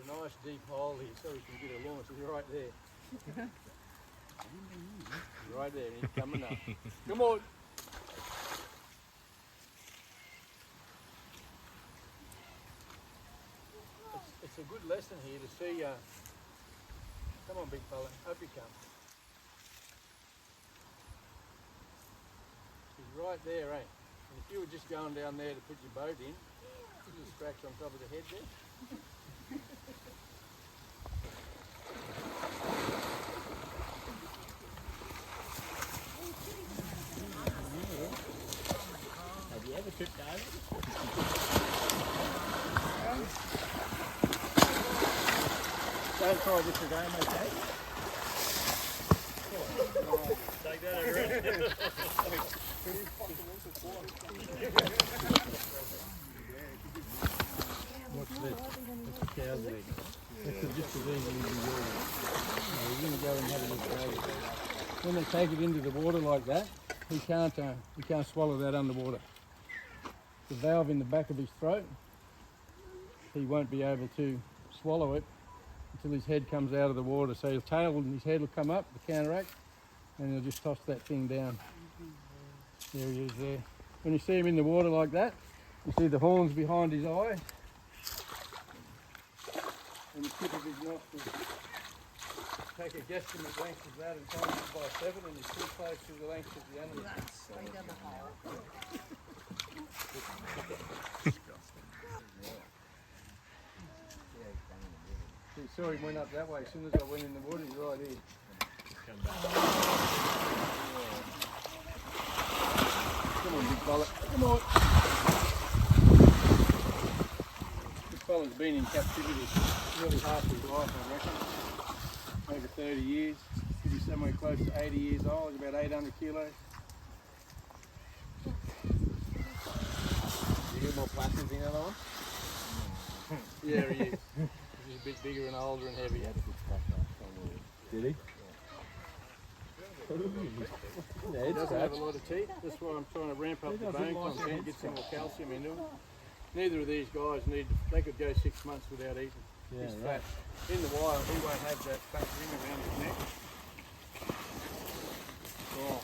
nice deep hole here so we can get a launch. He's right there. Right there, and he's coming up. Come on. It's a good lesson here to see. Come on, big fella. Up you come. He's right there, eh? And if you were just going down there to put your boat in, there's a scratch on top of the head there. Have you ever tripped over? Don't try this again, okay? Take that over. What's this? It's a cow's leg. That's just as easy as you do. We're going to go and have a look at it. When they take it into the water like that, he can't swallow that underwater. The valve in the back of his throat, he won't be able to swallow it until his head comes out of the water. So his tail and his head will come up, the counteract, and he'll just toss that thing down. There he is there. When you see him in the water like that, you see the horns behind his eyes and the tip of his nostrils. Take a guesstimate length of that and times it by 7, and you're too close to the length of the animal. That's straight down the hole. You saw him went up that way. As soon as I went in the water, he's right here. Come back. Come on, big fella. Come on. This fella's been in captivity nearly half his life, I reckon. Over 30 years. Should be somewhere close to 80 years old. He's about 800 kilos. You get more plastics in another one? Yeah, he is. He's a bit bigger and older and heavier. Did he? He doesn't have a lot of teeth. That's why I'm trying to ramp up the bone content, get some more calcium into him. Neither of these guys they could go 6 months without eating. He's fat. In the wild, he won't have that fat ring around his neck. Oh.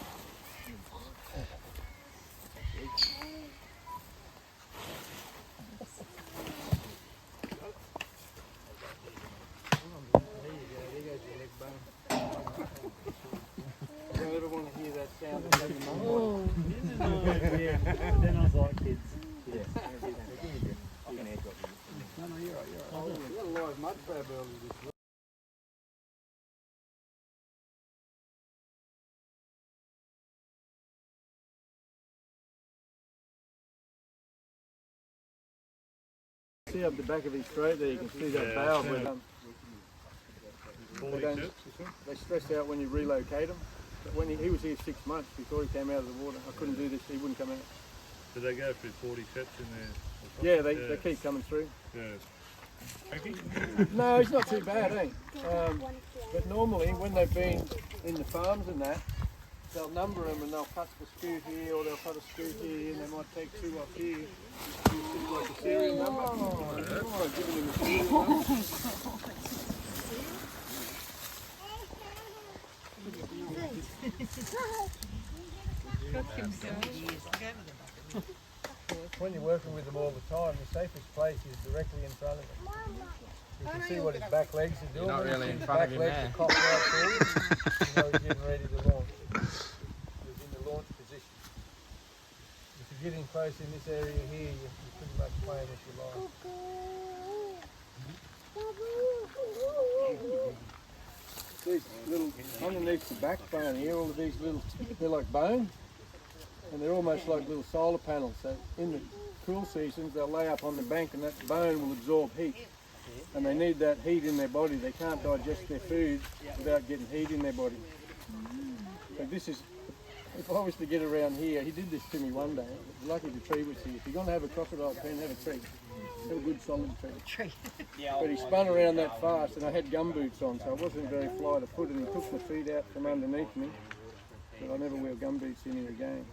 I don't ever want to hear that sound of having my Yeah, they're not like kids. Yeah. No, you're right. You got a live mud crab earlier this week. See up the back of his throat there, you can see that valve where they stress out when you relocate him. But when he was here 6 months before he came out of the water. I couldn't do this, he wouldn't come out. Did they go through 40 sets in there? Yeah, they keep coming through. Yeah. No, he's not too bad, eh? But normally when they've been in the farms and that, they'll number them and they'll cut the screw here or they'll cut a screw here and they might take 2 off here. It's like a serial number. Oh, giving him a serial number. When you're working with them all the time, the safest place is directly in front of them. You can see what his back legs are doing. You're not really in His front back of him legs there. are cocked right forward. You know he's getting ready to launch. He's in the launch position. If you get in close in this area here, you're pretty much playing with your life. These little, underneath the backbone here, all of these little, they're like bone. And they're almost like little solar panels. So in the cool seasons, they'll lay up on the bank and that bone will absorb heat. And they need that heat in their body. They can't digest their food without getting heat in their body. So this is, if I was to get around here, he did this to me one day. Lucky the tree was here. If you're going to have a crocodile pen, have a tree. Have a good solid tree. But he spun around that fast and I had gumboots on, so I wasn't very flight of foot, and he took my feet out from underneath me. But I never wear gumboots in here again.